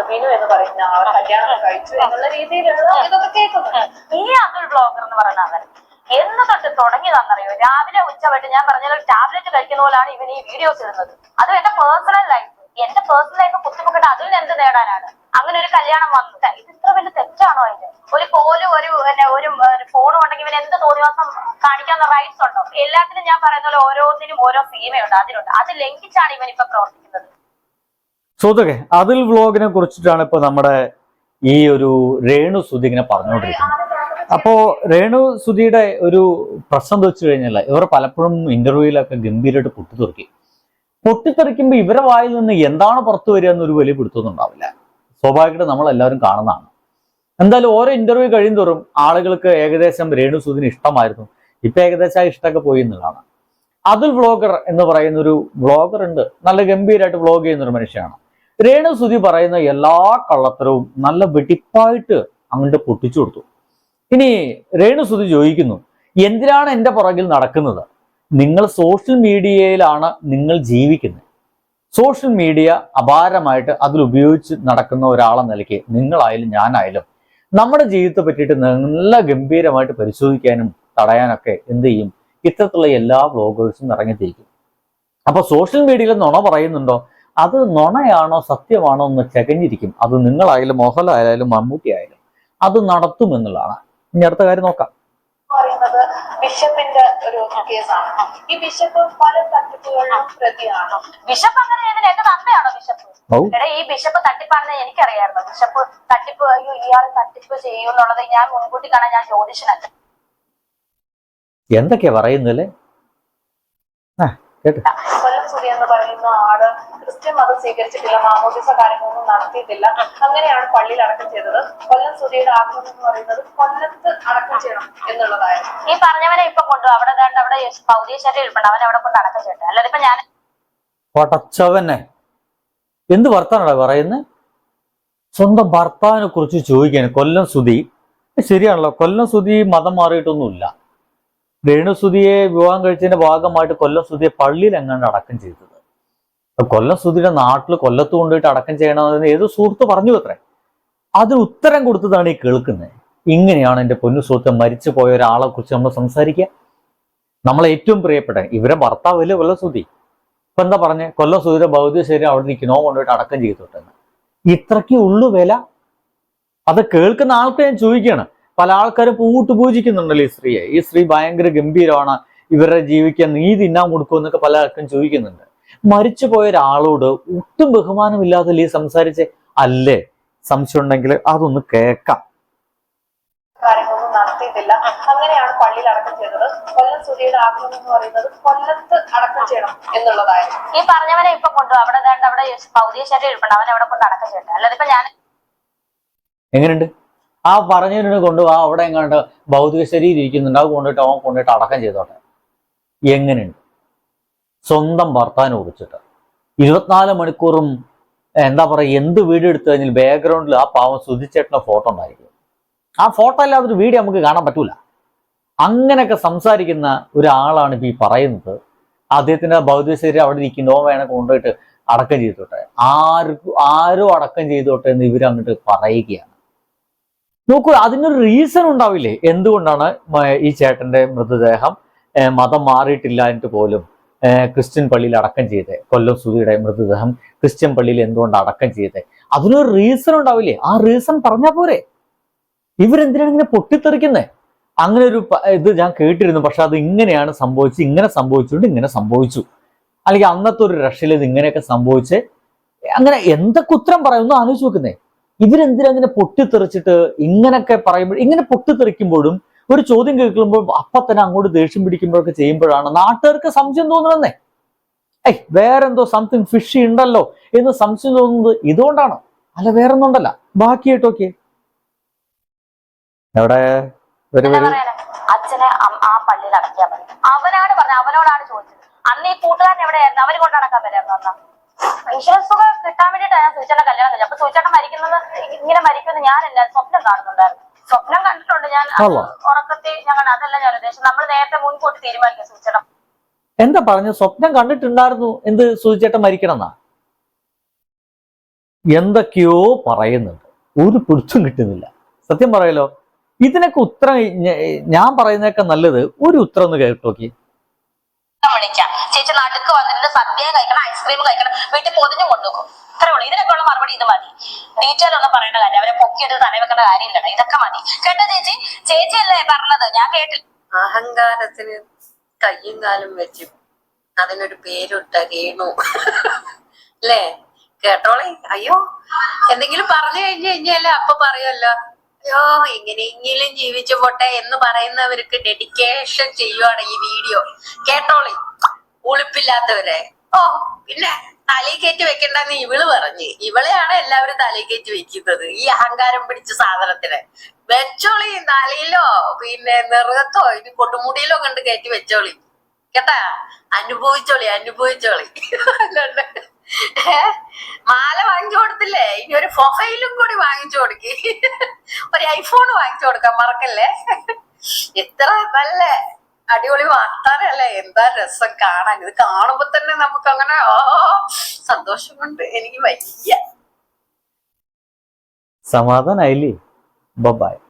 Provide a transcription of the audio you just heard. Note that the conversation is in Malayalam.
വിനു എന്ന് പറയുന്ന അവർ കല്യാണം കഴിച്ചു എന്നുള്ള രീതിയിലുള്ള ഇതൊക്കെ കേൾക്കുന്നുണ്ട്. ഈ അതുൽ ബ്ലോഗർ എന്ന് പറയുന്ന അവൻ എന്ന് തൊട്ട് തുടങ്ങിയതാണെന്നറിയോ? രാവിലെ ഉച്ചവട്ട് ഞാൻ പറഞ്ഞ ടാബ്ലറ്റ് കഴിക്കുന്ന പോലാണ് ഇവൻ ഈ വീഡിയോസ് ഇടുന്നത്. അതും എന്റെ പേഴ്സണൽ ലൈഫ് കുത്തിപ്പൊക്കിട്ട് അതിൽ എന്ത് നേടാനാണ്? അങ്ങനെ ഒരു കല്യാണം വന്നിട്ട് ഇത് ഇത്ര വലിയ തെറ്റാണോ? അതിന് ഒരു കോലും ഒരു ഫോണും ഉണ്ടെങ്കിൽ ഇവൻ എന്ത് തോന്നിവാസം കാണിക്കാവുന്ന റൈറ്റ്സ് ഉണ്ടോ? എല്ലാത്തിനും ഞാൻ പറയുന്ന പോലെ ഓരോന്നിനും ഓരോ സീമയുണ്ട്, അതിലുണ്ട്. അത് ലംഘിച്ചാണ് ഇവൻ ഇപ്പൊ പ്രവർത്തിക്കുന്നത്. സുഹൃത്തുക്കളെ, അതിൽ വ്ലോഗിനെ കുറിച്ചിട്ടാണ് ഇപ്പൊ നമ്മുടെ ഈ ഒരു രേണു സുധി ഇങ്ങനെ പറഞ്ഞുകൊണ്ടിരിക്കുന്നത്. അപ്പോ രേണു സുധിയുടെ ഒരു പ്രശ്നം വെച്ച് കഴിഞ്ഞാൽ ഇവർ പലപ്പോഴും ഇന്റർവ്യൂവിലൊക്കെ ഗംഭീരമായിട്ട് പൊട്ടിത്തെറിക്കുമ്പോൾ ഇവരെ വായിൽ നിന്ന് എന്താണ് പുറത്തു വരിക എന്നൊരു വലിയ പിടുത്തൊന്നും ഉണ്ടാവില്ല. സ്വാഭാവികമായിട്ട് നമ്മളെല്ലാവരും കാണുന്നതാണ്. എന്തായാലും ഓരോ ഇന്റർവ്യൂ കഴിയുന്തോറും ആളുകൾക്ക് ഏകദേശം രേണു സുധിന് ഇഷ്ടമായിരുന്നു. ഇപ്പൊ ഏകദേശം ആ ഇഷ്ടമൊക്കെ പോയി എന്നുള്ളതാണ്. അതുൽ വ്ലോഗർ എന്ന് പറയുന്ന ഒരു വ്ലോഗർ ഉണ്ട്, നല്ല ഗംഭീരമായിട്ട് വ്ലോഗ് ചെയ്യുന്ന ഒരു മനുഷ്യനാണ്. രേണു സുധി പറയുന്ന എല്ലാ കള്ളത്തരവും നല്ല വെടിപ്പായിട്ട് അങ്ങോട്ട് പൊട്ടിച്ചു കൊടുത്തു. ഇനി രേണു സുധി ചോദിക്കുന്നു, എന്തിനാണ് എൻ്റെ പുറകിൽ നടക്കുന്നത്? നിങ്ങൾ സോഷ്യൽ മീഡിയയിലാണ് നിങ്ങൾ ജീവിക്കുന്നത്. സോഷ്യൽ മീഡിയ അപാരമായിട്ട് അതിലുപയോഗിച്ച് നടക്കുന്ന ഒരാളെ നിലയ്ക്ക് നിങ്ങളായാലും ഞാനായാലും നമ്മുടെ ജീവിതത്തെ പറ്റിയിട്ട് നല്ല ഗംഭീരമായിട്ട് പരിശോധിക്കാനും തടയാനൊക്കെ എന്ത് ചെയ്യും? ഇത്തരത്തിലുള്ള എല്ലാ വ്ലോഗേഴ്സും ഇറങ്ങിത്തിരിക്കും. അപ്പൊ സോഷ്യൽ മീഡിയയിൽ നുണ പറയുന്നുണ്ടോ, അത് നുണയാണോ സത്യമാണോ എന്ന് ചകഞ്ഞിരിക്കും. അത് നിങ്ങളായാലും മോഹൻലാൽ ആയാലും മമ്മൂട്ടി ആയാലും അത് നടത്തുമെന്നുള്ളതാണ്. ഇനി അടുത്ത കാര്യം നോക്കാം. പറയുന്നത് ബിഷപ്പിന്റെ ഒരു കേസാണ്. ഈ ബിഷപ്പ് പല തട്ടിപ്പുകളിലും പ്രതിയാണ്. ബിഷപ്പ് അങ്ങനെ ചെയ്യുന്നത് എന്റെ തന്തയാണോ ബിഷപ്പ്? ഈ ബിഷപ്പ് തട്ടിപ്പാണെന്ന് എനിക്കറിയായിരുന്നു. ബിഷപ്പ് തട്ടിപ്പ്, അയ്യോ ഇയാൾ തട്ടിപ്പ് ചെയ്യുന്നുള്ളത് ഞാൻ മുൻകൂട്ടി കാണാൻ ഞാൻ ജ്യോതിഷനല്ല. എന്തൊക്കെയാ പറയുന്നല്ലേ? കൊല്ലം സുധി എന്ന് പറയുന്ന ആള് ക്രിസ്ത്യൻ മതം സ്വീകരിച്ചിട്ടില്ല, മാമോദിസ കാര്യങ്ങളൊന്നും നടത്തിയിട്ടില്ല. അങ്ങനെയാണ് പള്ളിയിൽ അടക്കം ചെയ്തത്. കൊല്ലം സുധിയുടെ ആഗ്രഹം എന്ന് പറയുന്നത് കൊല്ലത്ത് അടക്കം ചെയ്യണം എന്നുള്ളതായിരുന്നു. ഈ പറഞ്ഞവനെ ഇപ്പൊ കൊണ്ടു അവിടെ ഭൗതിക ശരീരം ഇരിപ്പുണ്ട്, അവൻ അവിടെ കൊണ്ട് അടക്കം ചെയ്യട്ടെ. അല്ലാതെ ഇപ്പൊ ഞാൻ പൊട്ടച്ചവനെ എന്ത് ഭർത്താനാണ് പറയുന്നത്? സ്വന്തം ഭർത്താവിനെ കുറിച്ച് ചോദിക്കാൻ കൊല്ലം സുധി. ശരിയാണല്ലോ, കൊല്ലം സുധി മതം മാറിയിട്ടൊന്നുമില്ല. രേണു സുധിയെ വിവാഹം കഴിച്ചതിന്റെ ഭാഗമായിട്ട് കൊല്ലം സുധിയെ പള്ളിയിൽ എങ്ങാണ്ട് അടക്കം ചെയ്തത്. കൊല്ലം സുധിയുടെ നാട്ടിൽ കൊല്ലത്ത് കൊണ്ടുപോയിട്ട് അടക്കം ചെയ്യണമെന്ന് ഏത് സുഹൃത്ത് പറഞ്ഞു അത്രേ. അതിന് ഉത്തരം കൊടുത്തതാണ് ഈ കേൾക്കുന്നത്. ഇങ്ങനെയാണ് എൻ്റെ പൊന്നു സുഹൃത്ത് മരിച്ചു പോയ ഒരാളെ കുറിച്ച് നമ്മൾ സംസാരിക്കുക. നമ്മളെ ഏറ്റവും പ്രിയപ്പെട്ട ഇവരെ ഭർത്താവല്ലേ കൊല്ലം സുധി. ഇപ്പൊ എന്താ പറഞ്ഞേ? കൊല്ലം സുധിയുടെ ഭൗതിക ശരീരം അവിടെ നിൽക്കണോ കൊണ്ടുപോയിട്ട് അടക്കം ചെയ്തിട്ടെന്ന്. ഇത്രയ്ക്കേ ഉള്ളൂ വില. അത് കേൾക്കുന്ന ആൾക്ക് ഞാൻ ചോദിക്കുകയാണ്. പല ആൾക്കാരും പൂജിക്കുന്നുണ്ടല്ലോ ഈ സ്ത്രീയെ. ഈ സ്ത്രീ ഭയങ്കര ഗംഭീരമാണ്, ഇവരുടെ ജീവിക്കാൻ നീ തിന്നാൻ കൊടുക്കുമെന്നൊക്കെ പല ആൾക്കും ചോദിക്കുന്നുണ്ട്. മരിച്ചുപോയ ഒരാളോട് ഒട്ടും ബഹുമാനമില്ലാതെ ഈ സംസാരിച്ച് അല്ലേ? സംശയം ഉണ്ടെങ്കിൽ അതൊന്ന് കേൾക്കാം. കാര്യങ്ങളൊന്നും നടത്തിയിട്ടില്ല. അങ്ങനെയാണ് പള്ളിയിൽ അടക്കം ചെയ്തത്. കൊല്ലം സുധിയുടെ ആഗ്രഹം എന്ന് പറയുന്നത് കൊല്ലത്ത് അടക്കം ചെയ്യണം എന്നുള്ളതായിരുന്നു. ഈ പറഞ്ഞവനെ ഇപ്പൊ കൊണ്ടു അവിടെ ഭൗതിക ശരീരം ഇരിപ്പുണ്ട്, അവൻ അവിടെ കൊണ്ട് അടക്കം ചെയ്യട്ടെ. അല്ലാതെ ഇപ്പൊ ഞാൻ എങ്ങനെയുണ്ട്? ആ പറഞ്ഞതിനെ കൊണ്ടുപോവാ അവിടെ എങ്ങാണ്ട് ഭൗതിക ശരീരം ഇരിക്കുന്നുണ്ട്, അത് കൊണ്ടിട്ട് അവൻ കൊണ്ടിട്ട് അടക്കം ചെയ്തോട്ടെ. എങ്ങനെയുണ്ട്? സ്വന്തം ഭർത്താവിനെ കുറിച്ചിട്ട് 24 മണിക്കൂറും എന്താ പറയുക, എന്ത് വീഡിയോ എടുത്തു കഴിഞ്ഞാൽ ബാക്ക്ഗ്രൗണ്ടിൽ ആ പാവം സുധിച്ചേട്ടൻ്റെ ഫോട്ടോ ഉണ്ടായിരിക്കും. ആ ഫോട്ടോ അല്ലാതെ ഒരു വീഡിയോ നമുക്ക് കാണാൻ പറ്റൂല. അങ്ങനെയൊക്കെ സംസാരിക്കുന്ന ഒരാളാണ് ഇപ്പൊ ഈ പറയുന്നത്. അദ്ദേഹത്തിന്റെ ഭൗതിക ശരീരം അവിടെ ഇരിക്കുന്നു, ഓൻ വേണേ കൊണ്ടുപോയിട്ട് അടക്കം ചെയ്തോട്ടെ. ആരും അടക്കം ചെയ്തോട്ടെ എന്ന് ഇവരങ്ങോട്ട് പറയുകയാണ്. നോക്കൂ, അതിനൊരു റീസൺ ഉണ്ടാവില്ലേ? എന്തുകൊണ്ടാണ് ഈ ചേട്ടന്റെ മൃതദേഹം മതം മാറിയിട്ടില്ല എന്നിട്ട് പോലും ക്രിസ്ത്യൻ പള്ളിയിൽ അടക്കം ചെയ്തേ? കൊല്ലം സുധിയുടെ മൃതദേഹം ക്രിസ്ത്യൻ പള്ളിയിൽ എന്തുകൊണ്ട് അടക്കം ചെയ്തേ? അതിനൊരു റീസൺ ഉണ്ടാവില്ലേ? ആ റീസൺ പറഞ്ഞാൽ പോരെ? ഇവരെന്തിനാണ് ഇങ്ങനെ പൊട്ടിത്തെറിക്കുന്നത്? അങ്ങനെ ഒരു ഇത് ഞാൻ കേട്ടിരുന്നു, പക്ഷെ അത് ഇങ്ങനെയാണ് സംഭവിച്ചത്, ഇങ്ങനെ സംഭവിച്ചുകൊണ്ട് ഇങ്ങനെ സംഭവിച്ചു, അല്ലെങ്കിൽ അന്നത്തെ ഒരു രക്ഷയിൽ ഇത് ഇങ്ങനെയൊക്കെ സംഭവിച്ച് അങ്ങനെ എന്തൊക്കെ ഉത്തരം പറയുന്നു ആലോചിച്ച് നോക്കുന്നേ. ഇവരെന്തിനാ ഇങ്ങനെ പൊട്ടിത്തെറിച്ചിട്ട് ഇങ്ങനെയൊക്കെ പറയുമ്പോൾ, ഇങ്ങനെ പൊട്ടിത്തെറിക്കുമ്പോഴും ഒരു ചോദ്യം കേൾക്കുമ്പോൾ അപ്പൊ തന്നെ അങ്ങോട്ട് ദേഷ്യം പിടിക്കുമ്പോഴൊക്കെ ചെയ്യുമ്പോഴാണ് നാട്ടുകാർക്ക് സംശയം തോന്നുന്നേ. വേറെന്തോ സംതിങ് ഫിഷി ഉണ്ടല്ലോ എന്ന് സംശയം തോന്നുന്നത് ഇതുകൊണ്ടാണ്, അല്ല വേറൊന്നും ഉണ്ടല്ല. ബാക്കിയായിട്ടൊക്കെ എവിടെ അച്ഛനെ ആ പള്ളിയിൽ അടക്കിയാൽ മതി. അവനാണ് പറഞ്ഞത്, അവനോടാണ് ചോദിച്ചത്. അന്ന് ഈ കൂട്ടുകാരൻ എവിടെയായിരുന്നു? അവര് കൊണ്ട് നടക്കാൻ വരായിരുന്നു. അന്ന് ഇൻഷുറൻസ് തുക കിട്ടാൻ വേണ്ടിയിട്ടാണ് ഞാൻ സൂചിച്ചേട്ടൻ കല്യാണം കഴിഞ്ഞത്. അപ്പൊ സൂചിച്ചേട്ടൻ മരിക്കുന്നത് ഇങ്ങനെ മരിക്കുമെന്ന് ഞാനല്ല സ്വപ്നം കാണുന്നുണ്ടായിരുന്നു. സ്വപ്നം കണ്ടിട്ടുണ്ട് ഞാൻ, ഉറക്കത്തിൽ ഞങ്ങൾ. അതല്ല ഞാൻ ഉദ്ദേശിച്ചത്, നമ്മൾ നേരത്തെ മുൻകൂട്ടി തീരുമാനിക്കും. സൂചിച്ചേട്ടൻ എന്താ പറഞ്ഞു? സ്വപ്നം കണ്ടിട്ടുണ്ടായിരുന്നു എന്ത്? സൂചിച്ചേട്ടൻ മരിക്കണം എന്നാ? എന്തൊക്കെയോ പറയുന്നുണ്ട്, ഒരു പിടുത്തം കിട്ടുന്നില്ല. സത്യം പറയലോ, ഇതിനൊക്കെ ഉത്തരം ഞാൻ പറയുന്നതൊക്കെ നല്ലത് ഒരു ഉത്തരം ഒന്ന് കേട്ടു നോക്കി. വിളിക്കാം, ചേച്ചി നടുക്ക് വന്നിട്ട് സദ്യ കഴിക്കണം, ഐസ്ക്രീം കഴിക്കണം, വീട്ടിൽ പൊതിഞ്ഞു കൊണ്ടുപോകും. ഇത്രേ ഉള്ളൂ. ഇതിനൊക്കെ ഉള്ള മറുപടി ഇത് മതി. ഡീറ്റെയിൽ ഒന്നും പറയേണ്ട കാര്യം, അവരെ പൊക്കിയിട്ട് തല വെക്കേണ്ട കാര്യമില്ല. ഇതൊക്കെ മതി. കേട്ടോ ചേച്ചി? ചേച്ചിയല്ലേ പറഞ്ഞത്, ഞാൻ കേട്ടില്ല. അഹങ്കാരത്തിന് കയ്യും കാലും വെച്ച് അതിനൊരു പേരിട്ട രേണു അല്ലേ? കേട്ടോളെ. അയ്യോ, എന്തെങ്കിലും പറഞ്ഞു കഴിഞ്ഞാല് അപ്പൊ പറയുമല്ലോ, അയ്യോ എങ്ങനെയെങ്കിലും ജീവിച്ചു പോട്ടെ എന്ന് പറയുന്നവർക്ക് ഡെഡിക്കേഷൻ ചെയ്യുവാണ് ഈ വീഡിയോ. കേട്ടോളെ, ഉളുപ്പില്ലാത്തവരെ. ഓ, പിന്നെ തലയിൽ കയറ്റി വെക്കണ്ടെന്ന് ഇവള് പറഞ്ഞ്, ഇവളെയാണ് എല്ലാവരും തലയിൽ കയറ്റി വെക്കുന്നത്, ഈ അഹങ്കാരം പിടിച്ച സാധനത്തിന്. വെച്ചോളി, തലയിലോ പിന്നെ നെറുകത്തോ ഇനി കൊട്ടുമുടിയിലോ കണ്ട് കയറ്റി വെച്ചോളി കേട്ടാ. അനുഭവിച്ചോളി, അനുഭവിച്ചോളി. മാല വാങ്ങിച്ചു കൊടുത്തില്ലേ, ഇനി ഒരു പ്രൊഫൈലും കൂടി വാങ്ങിച്ചു കൊടുക്കി, ഒരു ഐഫോൺ വാങ്ങിച്ചു കൊടുക്കാൻ മറക്കല്ലേ. എത്ര നല്ല അടിപൊളി വർത്താനല്ലേ, എന്താ രസം കാണാൻ. ഇത് കാണുമ്പോ തന്നെ നമുക്ക് അങ്ങനെ സന്തോഷം കൊണ്ട് എനിക്ക് വയ്യ. സമാധാനായില്ലേ? ബൈ.